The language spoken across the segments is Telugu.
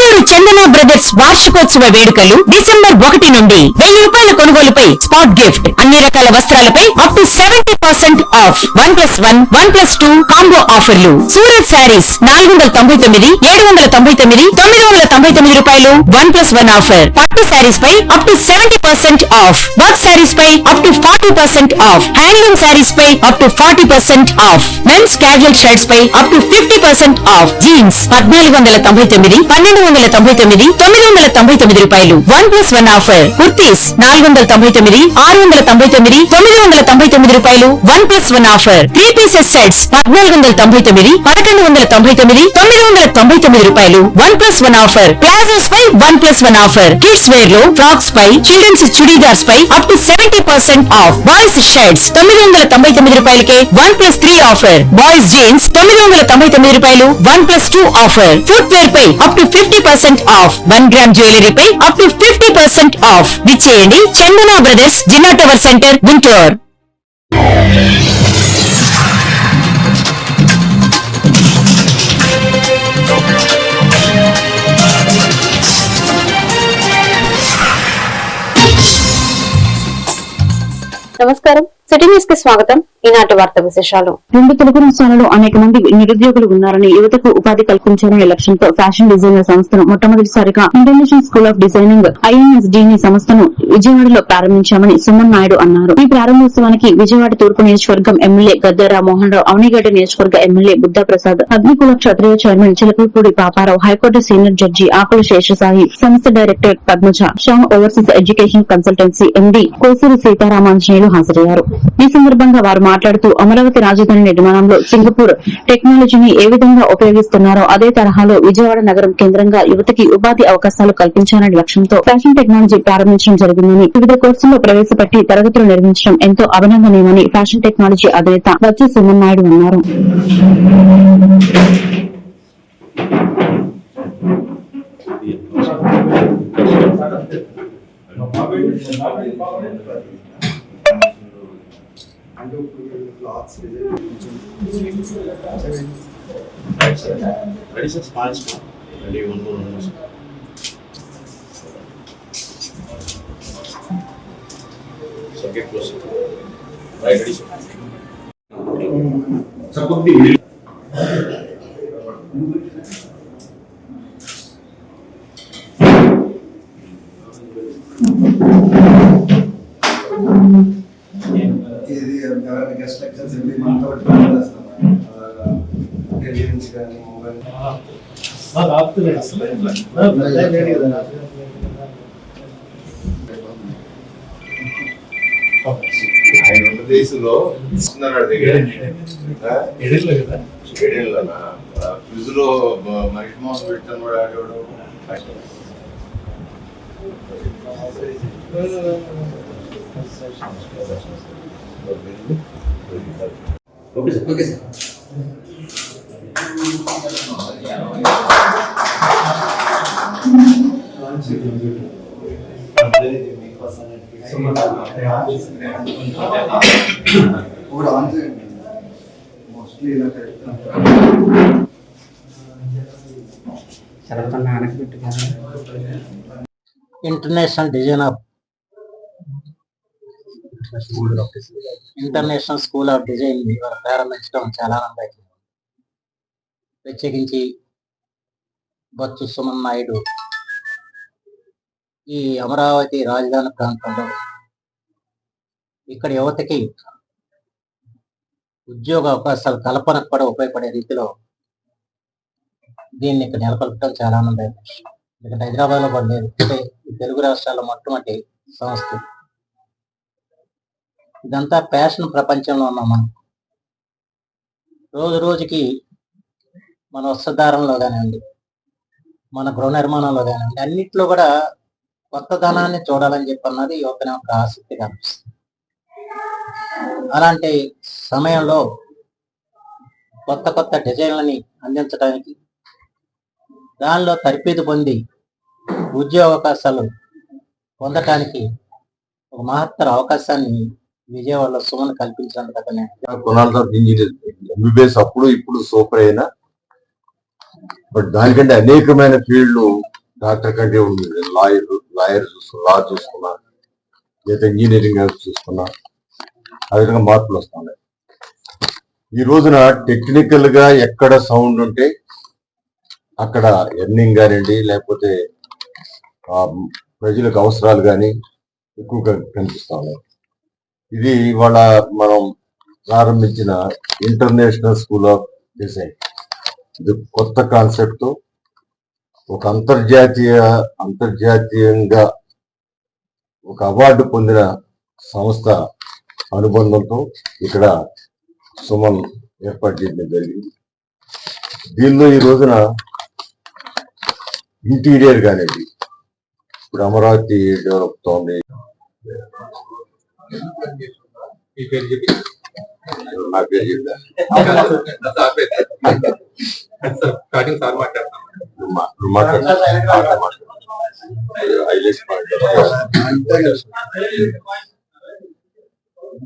నెల్లూరు చందన బ్రదర్స్ వార్షికోత్సవ వేడుకలు డిసెంబర్ 1 నుండి 1000 రూపాయల కొనుగోలుపై స్పాట్ గిఫ్ట్, అన్ని రకాల వస్త్రాలపై అప్ టు 70% ఆఫ్, 1+1, 1+2 కాంబో ఆఫర్లు. సూరత్ శారీస్ 499, 799, 999 రూపాయలు 1+1 ఆఫర్. పట్టు శారీస్ పై up to 70% off, work saris పై up to 40% off, handloom saris పై up to 40% off, men's casual shirts పై అప్ టు 50% ఆఫ్, జీన్స్ 1499, 1299, 999 రూపాయలు 1+1 ఆఫర్. కుర్తీస్ 499, 699, 999 రూపాయలు 1+1 ఆఫర్. 3 పీసెస్ సెట్స్ 1499, 1199, 999 రూపాయలు 1+1 ఆఫర్. ప్లాజోస్ పై 1+1 ఆఫర్. కిడ్స్ వేర్ లో ఫ్రాక్స్ పై, చిల్డ్రన్స్ చుడీదార్స్ పై up to 70% off. Boys shirts 999 రూపాయలకే 1+3 ఆఫర్. బాయ్స్ జీన్స్ 999 రూపాయలు 1+2 ఆఫర్. ఫుట్ వేర్ పై up to 50% off. 1 gram jewellery పై అప్ టు 50% ఆఫ్. విచ్చేయండి చందన బ్రదర్స్, జిల్లా టవర్ సెంటర్, గుంటూరు. నమస్కారం, సిటీ న్యూస్ కి స్వాగతం. ఈనాటి వార్త విశేషాలు. 2 తెలుగు రాష్ట్రాలలో అనేక మంది నిరుద్యోగులు ఉన్నారని, యువతకు ఉపాధి కల్పించాలనే లక్ష్యంతో ఫ్యాషన్ డిజైనర్ సంస్థను మొట్టమొదటిసారిగా ఇంటర్నేషనల్ స్కూల్ ఆఫ్ డిజైనింగ్ INSDని సంస్థను విజయవాడలో ప్రారంభించామని సుమన్ నాయుడు అన్నారు. ఈ ప్రారంభోత్సవానికి విజయవాడ తూర్పు నియోజకవర్గం ఎమ్మెల్యే గద్దె రామ్మోహన్ రావు, అవనిగడ్డ నియోజకవర్గ MLA Buddha Prasad, Agnikula Kshatriya chairman Chilakalapudi Paparao, high court senior judge Akula Seshasai, సంస్థ director Padmaja, Sham overseas education consultancy MD Kosuri Seetharamanjaneyulu హాజరయ్యారు. ఈ సందర్భంగా వారు మాట్లాడుతూ అమరావతి రాజధాని నిర్మాణంలో సింగపూర్ టెక్నాలజీని ఏ విధంగా ఉపయోగిస్తున్నారో అదే తరహాలో విజయవాడ నగరం కేంద్రంగా యువతకి ఉపాధి అవకాశాలు కల్పించాలనే లక్ష్యంతో ఫ్యాషన్ టెక్నాలజీ ప్రారంభించడం జరిగిందని, వివిధ కోర్సుల్లో ప్రవేశపెట్టి తరగతులు నిర్వహించడం ఎంతో అభినందనీయమని ఫ్యాషన్ టెక్నాలజీ అధినేత బచ్చు సుమన్ నాయుడు అన్నారు. Ready sir, small. Ready, one more. So get closer. Right, ready sir. Support the guest lectures every month ఒకటి ప్లాన్ చేస్తాం. టెలివిజన్స్ కానీ మొబైల్ ఆంధ్రప్రదేశ్లో ఏడేళ్ళనా క్విజ్ లో మనిషి మోసం పెట్టాను కూడా ఆడేవాడు. Okay sir, okay sir. Mostly ఇలా ఇంటర్నేషనల్ స్కూల్ ఆఫ్ డిజైన్ ప్రారంభించడం చాలా ఆనందం. ప్రత్యేకించి బచ్చు సుమన్ నాయుడు ఈ అమరావతి రాజధాని ప్రాంతంలో ఇక్కడ యువతకి ఉద్యోగ అవకాశాల కల్పనకు కూడా ఉపయోగపడే రీతిలో దీన్ని ఇక్కడ నెలకొల్పడం చాలా ఆనందం. ఎందుకంటే హైదరాబాద్ లో పడలేదు, అంటే ఈ తెలుగు రాష్ట్రాల్లో మొట్టమొదటి సంస్థ. ఇదంతా ఫ్యాషన్ ప్రపంచంలో ఉన్నాం మనం. రోజు రోజుకి మన వస్త్రధారణలో కానివ్వండి, మన గృహ నిర్మాణంలో కానివ్వండి, అన్నిట్లో కూడా కొత్త ధనాన్ని చూడాలని చెప్పి అన్నది యువతని ఒక ఆసక్తిగా అనిపిస్తుంది. అలాంటి సమయంలో కొత్త కొత్త డిజైన్లని అందించడానికి, దానిలో తరబేదు పొంది ఉద్యోగ అవకాశాలు పొందటానికి ఒక మహత్తర అవకాశాన్ని విజయవాడలో సుమన్ కల్పించినందుకు కొనాలి. MBBS అప్పుడు ఇప్పుడు సూపర్ అయినా, బట్ దానికంటే అనేకమైన ఫీల్డ్లు డాక్టర్ కంటే ఉంది, లాయర్ చూసుకున్నా, లా చూసుకున్నా, లేదా ఇంజనీరింగ్ చూసుకున్నా ఆ విధంగా మార్పులు వస్తున్నాయి. ఈ రోజున టెక్నికల్ గా ఎక్కడ సౌండ్ ఉంటే అక్కడ ఎర్నింగ్ కానివ్వండి, లేకపోతే ప్రజలకు అవసరాలు కానీ ఎక్కువగా కనిపిస్తా ఉన్నాయి. ఇది ఇవాళ మనం ప్రారంభించిన ఇంటర్నేషనల్ స్కూల్ ఆఫ్ డిజైన్. ఇది కొత్త కాన్సెప్ట్ తో ఒక అంతర్జాతీయంగా ఒక అవార్డు పొందిన సంస్థ అనుబంధంతో ఇక్కడ సుమన్ ఏర్పాటు చేయడం జరిగింది. దీనిలో ఈ రోజున ఇంటీరియర్ కానివ్వండి, ఇప్పుడు అమరావతి డెవలప్ అవుతోంది. నా పేరు చెప్తా,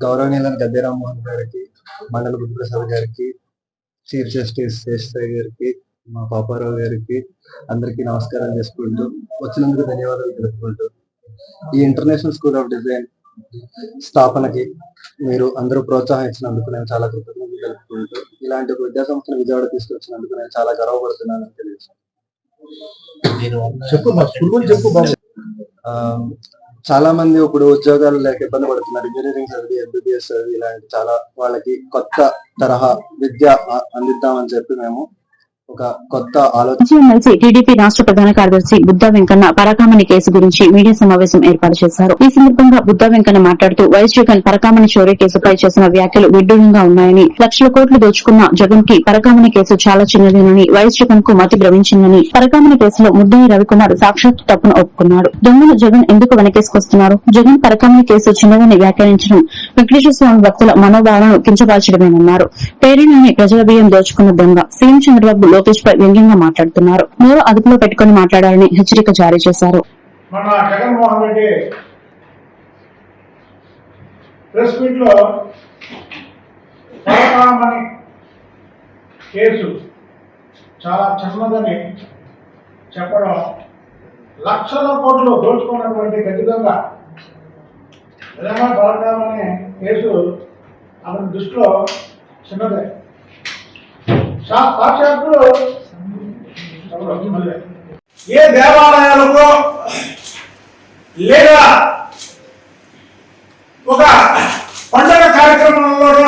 గౌరవనీయులైన గద్దె రామ్మోహన్ గారికి, మండల బుద్ధప్రసాద్ గారికి, చీఫ్ జస్టిస్ శేషసాయి గారికి, మా పాపారావు గారికి అందరికీ నమస్కారం చేసుకుంటూ వచ్చినందుకు ధన్యవాదాలు తెలుపుకుంటూ ఈ ఇంటర్నేషనల్ స్కూల్ ఆఫ్ డిజైన్ స్థాపనకి మీరు అందరూ ప్రోత్సహించినందుకు నేను చాలా కృతజ్ఞతలు తెలుపుకుంటూ ఇలాంటి ఒక విద్యా సంస్థను విజయవాడ తీసుకొచ్చినందుకు నేను చాలా గర్వపడుతున్నానని తెలియజేస్తాను. చాలా మంది ఇప్పుడు ఉద్యోగాలు లేక ఇబ్బంది పడుతున్నారు. ఇంజనీరింగ్ చదివి, ఎంబీబీఎస్ చదివి ఇలాంటి చాలా వాళ్ళకి కొత్త తరహా విద్య అందిద్దామని చెప్పి మేము ఒక కొత్త ఆలోచన ఎమ్మెల్సీ టీడీపీ రాష్ట్ర ప్రధాన కార్యదర్శి బుద్ధా వెంకన్న పరకామణి కేసు గురించి మీడియా సమావేశం ఏర్పాటు చేశారు. ఈ సందర్భంగా బుద్ధా వెంకన్న మాట్లాడుతూ వైఎస్ జగన్ పరకామణి చోరీ కేసుపై చేసిన వ్యాఖ్యలు విడ్డూరంగా ఉన్నాయని, లక్షల కోట్లు దోచుకున్న జగన్ కి పరకామణి కేసు చాలా చిన్నదేనని, వైఎస్ జగన్ కు మతి భ్రమించిందని, పరకామణి కేసులో ముద్దాయి రవికుమార్ సాక్షాత్ తప్పును ఒప్పుకున్నాడు. దొంగను జగన్ ఎందుకు వెనకేసుకొస్తున్నారు? జగన్ పరకామణి కేసు చిన్నదని వ్యాఖ్యానించడం వెంకటేశ్వర స్వామి భక్తుల మనోభావాలను కించపరచడమేనన్నారు. పేరులోని ప్రజల బియ్యం దోచుకున్న దొంగ సీఎం చంద్రబాబు లోకేష్ పై వ్యంగ్యంగా మాట్లాడుతున్నారు. నోరు అదుపులో పెట్టుకుని మాట్లాడాలని హెచ్చరిక జారీ చేశారు. మన జగన్మోహన్ రెడ్డి ప్రెస్ మీట్ లో పరకామణి కేసు చాలా చిన్నదని చెప్పడం, లక్షల కోట్లు దోచుకున్నటువంటి ఖచ్చితంగా నిజంగా పరకామణి కేసు అతని దృష్టిలో చిన్నదే. సాక్షాత్తు ఏ దేవాలయాలకు లేదా ఒక పండగ కార్యక్రమంలోనూ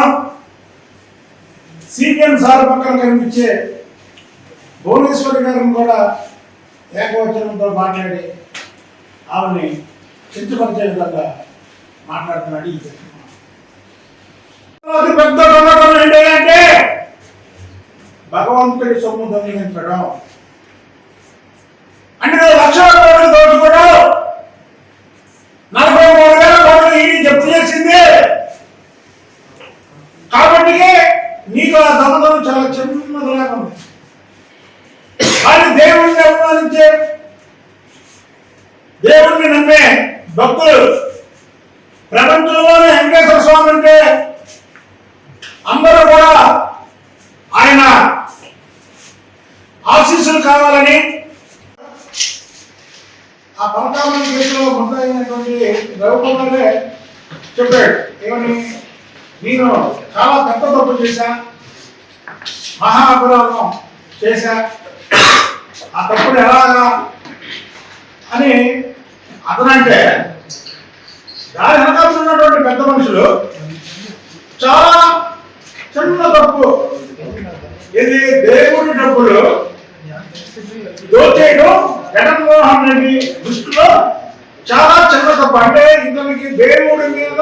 సిపిఎం సార్ పక్కన కనిపించే భువనేశ్వరి గారిని కూడా ఏకవచనంతో మాట్లాడి ఆమెని కించపరిచే విధంగా మాట్లాడుతున్నాడు. ఈ పెద్ద దొంగతనం ఏంటంటే భగవంతుడి సొమ్ము దొంగిలించడం. అంటే లక్షల కోట్లు దోచుకోవడం, 43,000 కోట్లు ఈడీ జప్తు చేసింది. కాబట్టి నీకు ఆ దొంగతనం చాలా చిన్నదిలాగా ఉంది. కానీ దేవుణ్ణి అభిమానించే, దేవుణ్ణి నమ్మే భక్తులు ప్రపంచంలోనే వెంకటేశ్వర స్వామి అంటే అందరూ కూడా ఆయన ఆశీస్సులు కావాలని ఆ పరకామణి కేసులో ముద్దాయినటువంటి రవికుమారే చెప్పాడు. ఏమని? నేను చాలా పెద్ద తప్పు చేశా, మహా అపరాధం చేశా, ఆ తప్పుడు ఎలాగా అని అతనంటే దాని వెనకాల ఉన్నటువంటి పెద్ద మనుషులు చాలా చిన్న తప్పు, ఇది దేవుడి డబ్బులు దోచేయడం జగన్మోహన్ రెడ్డి దృష్టిలో చాలా చిన్న తప్పు. అంటే ఇతనికి దేవుడి మీద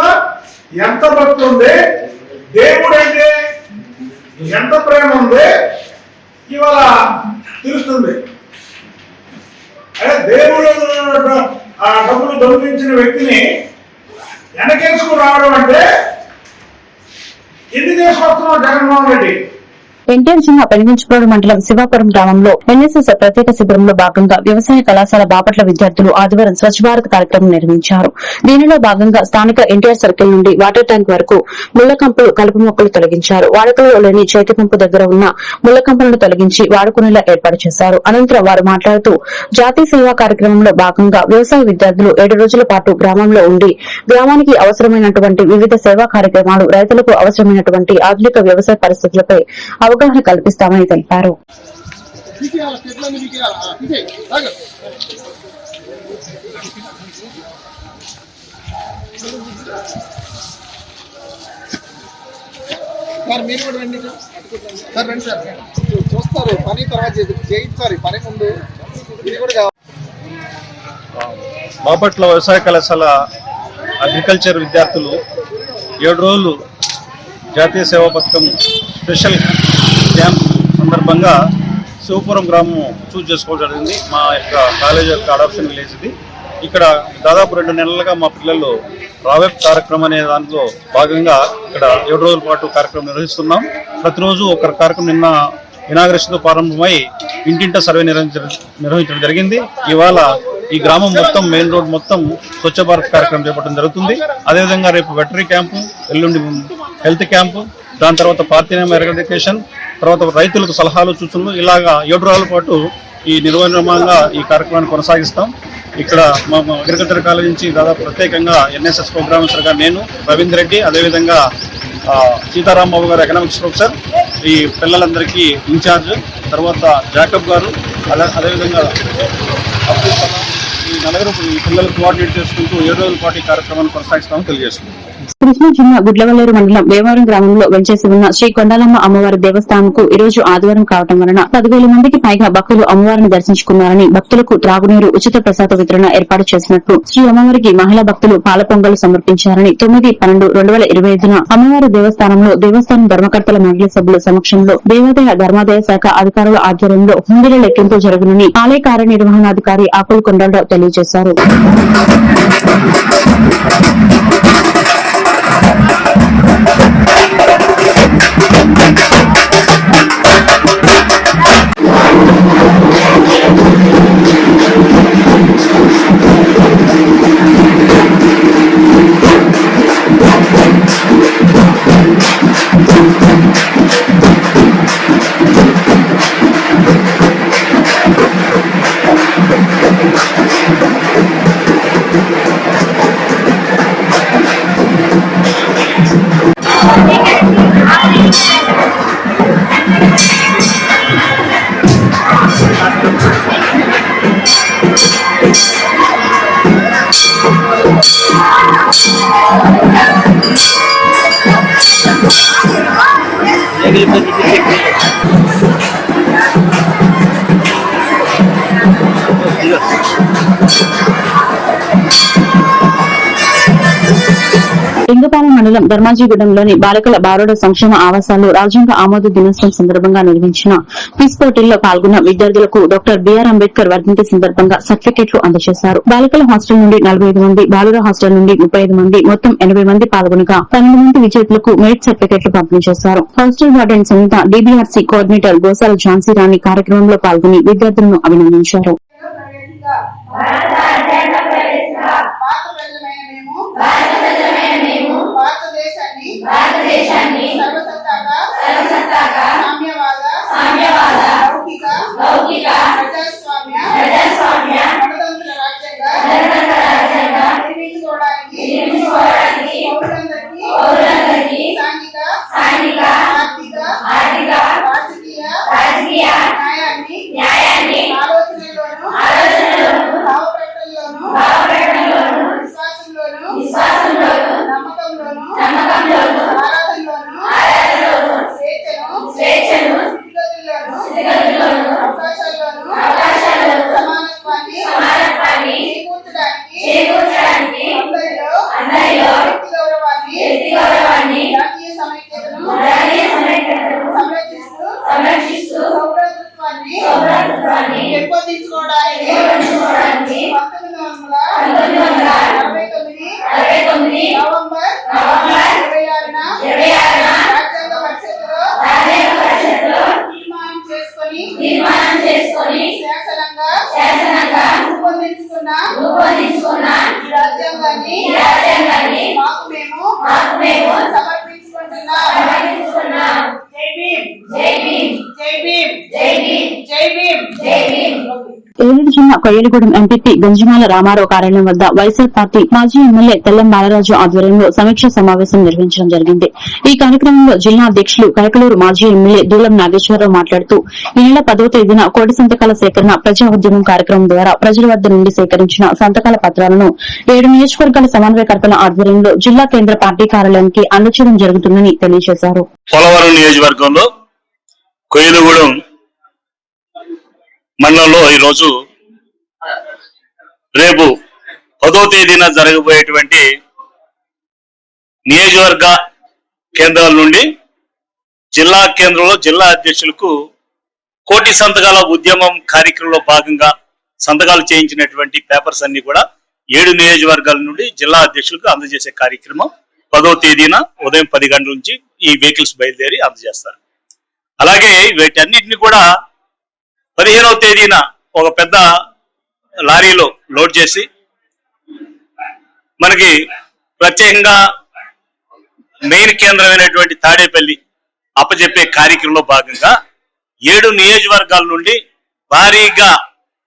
ఎంత భక్తి ఉంది, దేవుడు అంటే ఎంత ప్రేమ ఉంది ఇవాళ తెలుస్తుంది. అదే దేవుడు ఆ డబ్బులు దొంగిలించిన వ్యక్తిని వెనకేసుకు రావడం అంటే ఎందుకు తీసుకొస్తున్నావు జగన్మోహన్ రెడ్డి? ఎన్టీఆర్ జిల్లా పెనుగంచిప్రోలు మండలం శివాపురం గ్రామంలో ఎన్ఎస్ఎస్ ప్రత్యేక శిబిరంలో భాగంగా వ్యవసాయ కళాశాల బాపట్ల విద్యార్థులు ఆదివారం స్వచ్ఛ భారత్ కార్యక్రమం నిర్వహించారు. దీనిలో భాగంగా స్థానిక ఎన్టీఆర్ సర్కిల్ నుండి వాటర్ ట్యాంక్ వరకు ముళ్లకంపలు, కలుపు మొక్కలు తొలగించారు. వాడుకలో లేని చేతి పంపు దగ్గర ఉన్న ముళ్లకంపలను తొలగించి వాడుకునేలా ఏర్పాటు చేశారు. అనంతరం వారు మాట్లాడుతూ జాతీయ సేవా కార్యక్రమంలో భాగంగా వ్యవసాయ విద్యార్థులు 7 రోజుల పాటు గ్రామంలో ఉండి గ్రామానికి అవసరమైనటువంటి వివిధ సేవా కార్యక్రమాలు, రైతులకు అవసరమైనటువంటి ఆధునిక వ్యవసాయ పరిస్థితులపై అవగాహన కల్పిస్తామని తెలిపారు. మీరు కూడా రండి సార్, రండి సార్, చూస్తారు పని తర్వాత చేయించాలి, పని ముందు ఇది కూడా. బాపట్ల వ్యవసాయ కళాశాల అగ్రికల్చర్ విద్యార్థులు 7 రోజులు జాతీయ సేవా పథకం స్పెషల్ క్యాంప్ సందర్భంగా శివపురం గ్రామం చూస్ చేసుకోవడం జరిగింది. మా యొక్క కాలేజ్ యొక్క అడాప్షన్ విలేజ్ ఇది. ఇక్కడ దాదాపు 2 నెలలుగా మా పిల్లలు రావెబ్ కార్యక్రమం అనే దాంట్లో భాగంగా ఇక్కడ 7 రోజుల పాటు కార్యక్రమం నిర్వహిస్తున్నాం. ప్రతిరోజు ఒక కార్యక్రమం నిన్న ఇనాగ్రేషన్తో ప్రారంభమై ఇంటింటా సర్వే నిర్వహించడం జరిగింది. ఇవాళ ఈ గ్రామం మొత్తం, మెయిన్ రోడ్ మొత్తం స్వచ్ఛ భారత్ కార్యక్రమం చేపట్టడం జరుగుతుంది. అదేవిధంగా రేపు వెటరీ క్యాంపు, ఎల్లుండి హెల్త్ క్యాంపు, దాని తర్వాత పార్టీనేమ ఎరడికేషన్, తర్వాత రైతులకు సలహాలు, సూచనలు, ఇలాగా 7 రోజుల పాటు ఈ నిర్వహణంగా ఈ కార్యక్రమాన్ని కొనసాగిస్తాం. ఇక్కడ మా అగ్రికల్చర్ కాలేజ్ నుంచి దాదాపు ప్రత్యేకంగా ఎన్ఎస్ఎస్ ప్రోగ్రామర్స్గా నేను, రవీంద్ర రెడ్డి, అదేవిధంగా సీతారాం బాబు గారు ఎకనామిక్స్ ప్రొఫెసర్, ఈ పిల్లలందరికీ ఇన్ఛార్జ్, తర్వాత జాకబ్ గారు, అదేవిధంగా అబ్దుల్ సలాం, ఈ నలుగురు ఈ పిల్లలు కోఆర్డినేట్ చేసుకుంటూ 7 రోజుల పాటు ఈ కార్యక్రమాన్ని కొనసాగిస్తామని తెలియజేస్తున్నాం. కృష్ణా జిల్లా గుడ్లవల్లేరు మండలం వేమవరం గ్రామంలో వెంచేసి ఉన్న శ్రీ కొండాలమ్మ అమ్మవారి దేవస్థానంకు ఈ రోజు ఆదివారం కావడం వలన 10,000 మందికి పైగా భక్తులు అమ్మవారిని దర్శించుకున్నారని, భక్తులకు త్రాగునీరు, ఉచిత ప్రసాద వితరణ ఏర్పాటు చేసినట్లు, శ్రీ అమ్మవారికి మహిళా భక్తులు పాల పొంగలు సమర్పించారని 9/12/2025న అమ్మవారి దేవస్థానంలో దేవస్థానం ధర్మకర్తల మండలి సభ్యుల సమక్షంలో దేవాదాయ ధర్మాదాయ శాఖ అధికారుల ఆధ్వర్యంలో హుండీల లెక్కింపు జరుగునని ఆలయ కార్యనిర్వహణాధికారి ఆకుల కొండలరావు తెలియజేశారు. లింగపాలెం మండలం ధర్మాజీగూడెంలోని బాలికల బారోడ సంక్షేమ ఆవాసాలు రాజ్యాంగ ఆమోద దినోత్సవం సందర్భంగా నిర్వహించిన క్విజ్ పోటీల్లో పాల్గొన్న విద్యార్థులకు డాక్టర్ బిఆర్ అంబేద్కర్ వర్ధంతి సందర్భంగా సర్టిఫికెట్లు అందజేశారు. బాలికల హాస్టల్ నుండి 45 మంది, బాలుర హాస్టల్ నుండి 35 మంది, మొత్తం 80 మంది పాల్గొనగా 12 మంది విజేతలకు మెరిట్ సర్టిఫికెట్లు పంపిణీ చేశారు. హాస్టల్ వార్డెన్ సంగీత, డీబీఆర్సీ కోఆర్డినేటర్ గోసాల ఝాన్సీ రాణి కార్యక్రమంలో పాల్గొని విద్యార్థులను అభినందించారు. భారతదేశాన్ని సర్వసత్తాక సామ్యవాద లౌకిక ప్రజాస్వామ్య గణతంత్ర రాజ్యంగా నిర్మించుకోవడానికి పౌరులందరికీ సాంఘిక ఆర్థిక రాజకీయ న్యాయాన్ని ఆలోచనలోను భావప్రకటనలోను విశ్వాసంలోను నమ్మకంలోను ఆరాధనలోను స్వేచ్ఛను అవకాశాల్లోను రూపొందించుకున్న ఈ రాజ్యాంగాన్ని మాకు మేము సమర్పించుకుంటున్నాం. జై భీమ్, జై భీమ్, జై భీమ్, జై భీమ్, జై భీమ్, జై భీమ్. ఏలూరు జిల్లా కొయ్యలగూడెం ఎంపీపీ గంజిమాల రామారావు కార్యాలయం వద్ద వైఎస్ఆర్ పార్టీ మాజీ ఎమ్మెల్యే తెల్లం బాలరాజు ఆధ్వర్యంలో సమీక్ష సమావేశం నిర్వహించడం జరిగింది. ఈ కార్యక్రమంలో జిల్లా అధ్యకులు కైకలూరు మాజీ ఎమ్మెల్యే దూలం నాగేశ్వరరావు మాట్లాడుతూ ఈ నెల 10వ తేదీన కోటి సంతకాల సేకరణ ప్రజా ఉద్యమం కార్యక్రమం ద్వారా ప్రజల వద్ద నుండి సేకరించిన సంతకాల పత్రాలను 7 నియోజకవర్గాల సమన్వయకర్తల ఆధ్వర్యంలో జిల్లా కేంద్ర పార్టీ కార్యాలయానికి అందజేయడం జరుగుతుందని తెలియజేశారు. పోలవరం నియోజకవర్గంలో కొయ్యలగూడెం మండలంలో ఈరోజు రేపు 10వ తేదీన జరగబోయేటువంటి నియోజకవర్గ కేంద్రాల నుండి జిల్లా కేంద్రంలో జిల్లా అధ్యక్షులకు కోటి సంతకాల ఉద్యమం కార్యక్రమంలో భాగంగా సంతకాలు చేయించినటువంటి పేపర్స్ అన్ని కూడా 7 నియోజకవర్గాల నుండి జిల్లా అధ్యక్షులకు అందజేసే కార్యక్రమం 10వ తేదీన ఉదయం 10 గంటల నుంచి ఈ వెహికల్స్ బయలుదేరి అందజేస్తారు. అలాగే వీటన్నిటిని కూడా 15వ తేదీన ఒక పెద్ద లారీలో లోడ్ చేసి మనకి ప్రత్యేకంగా మెయిన్ కేంద్రమైనటువంటి తాడేపల్లి అప్పచెప్పే కార్యక్రమంలో భాగంగా 7 నియోజకవర్గాల నుండి భారీగా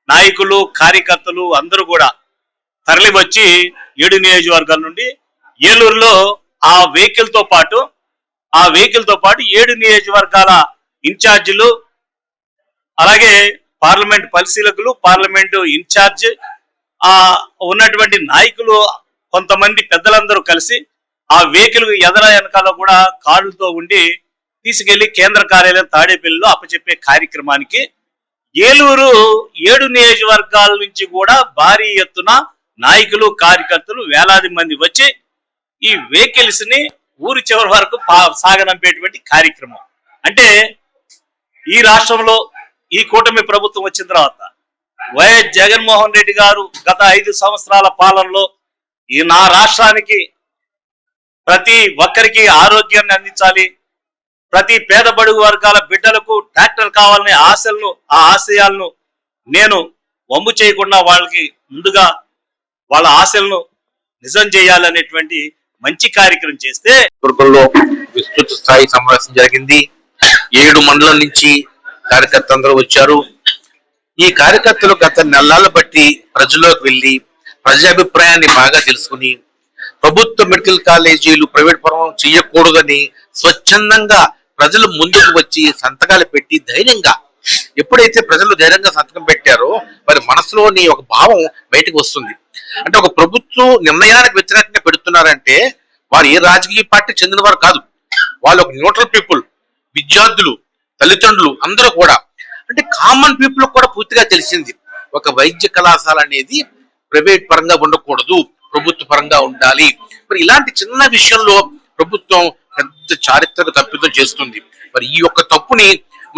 నాయకులు కార్యకర్తలు అందరూ కూడా తరలి వచ్చి 7 నియోజకవర్గాల నుండి ఏలూరులో ఆ వెహికల్ తో పాటు 7 నియోజకవర్గాల ఇన్ఛార్జీలు అలాగే పార్లమెంట్ పరిశీలకులు పార్లమెంటు ఇన్ఛార్జ్ ఉన్నటువంటి నాయకులు కొంతమంది పెద్దలందరూ కలిసి ఆ వెహికల్ వెనకాల కూడా కార్లతో ఉండి తీసుకెళ్లి కేంద్ర కార్యాలయం తాడేపల్లిలో అప్పచెప్పే కార్యక్రమానికి ఏలూరు 7 నియోజకవర్గాల నుంచి కూడా భారీ ఎత్తున నాయకులు కార్యకర్తలు వేలాది మంది వచ్చి ఈ వెహికల్స్ ని ఊరి చివరి వరకు సాగనంపేటువంటి కార్యక్రమం. అంటే ఈ రాష్ట్రంలో ఈ కూటమి ప్రభుత్వం వచ్చిన తర్వాత వైఎస్ జగన్మోహన్ రెడ్డి గారు గత 5 సంవత్సరాల పాలనలో ఈ నా రాష్ట్రానికి ప్రతి ఒక్కరికి ఆరోగ్యాన్ని అందించాలి, ప్రతి పేద బడుగు వర్గాల బిడ్డలకు ట్రాక్టర్ కావాలనే ఆశయాలను నేను వమ్ము చేయకుండా వాళ్ళకి ముందుగా వాళ్ళ ఆశలను నిజం చేయాలనేటువంటి మంచి కార్యక్రమం చేస్తే విస్తృత స్థాయి సమావేశం జరిగింది. 7 మండలం నుంచి కార్యకర్తలు అందరూ వచ్చారు. ఈ కార్యకర్తలు గత నెలల బట్టి ప్రజల్లోకి వెళ్లి ప్రజాభిప్రాయాన్ని బాగా తెలుసుకుని ప్రభుత్వ మెడికల్ కాలేజీలు ప్రైవేట్ పరం చేయకూడదని స్వచ్ఛందంగా ప్రజలు ముందుకు వచ్చి సంతకాలు పెట్టి ధైర్యంగా ఎప్పుడైతే ప్రజలు ధైర్యంగా సంతకం పెట్టారో వారి మనసులోని ఒక భావం బయటకు వస్తుంది. అంటే ఒక ప్రభుత్వం నిర్ణయానికి వ్యతిరేకంగా పెడుతున్నారంటే వారు ఏ రాజకీయ పార్టీ చెందిన వారు కాదు, వాళ్ళు ఒక న్యూట్రల్ పీపుల్, విద్యార్థులు, తల్లిదండ్రులు అందరూ కూడా. అంటే కామన్ పీపుల్ కూడా పూర్తిగా తెలిసింది ఒక వైద్య కళాశాల అనేది ప్రైవేట్ పరంగా ఉండకూడదు, ప్రభుత్వ పరంగా ఉండాలి. మరి ఇలాంటి చిన్న విషయంలో ప్రభుత్వం పెద్ద చారిత్రక తప్పిదం చేస్తుంది. మరి ఈ యొక్క తప్పుని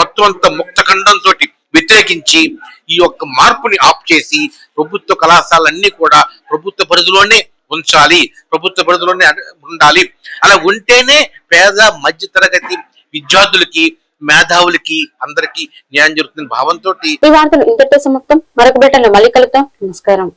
మొత్తం అంతా ముక్తఖండంతో వ్యతిరేకించి ఈ యొక్క మార్పుని ఆప్ చేసి ప్రభుత్వ కళాశాలన్నీ కూడా ప్రభుత్వ పరిధిలోనే ఉంచాలి, ప్రభుత్వ పరిధిలోనే ఉండాలి. అలా ఉంటేనే పేద మధ్య తరగతి విద్యార్థులకి మేధావులకి అందరికి న్యాయం జరుగుతున్న భావంతో ఈ వార్తలు ఇంతటితో సమాప్తం. మరొక బిడ్డలో మళ్ళీ కలుద్దాం. నమస్కారం.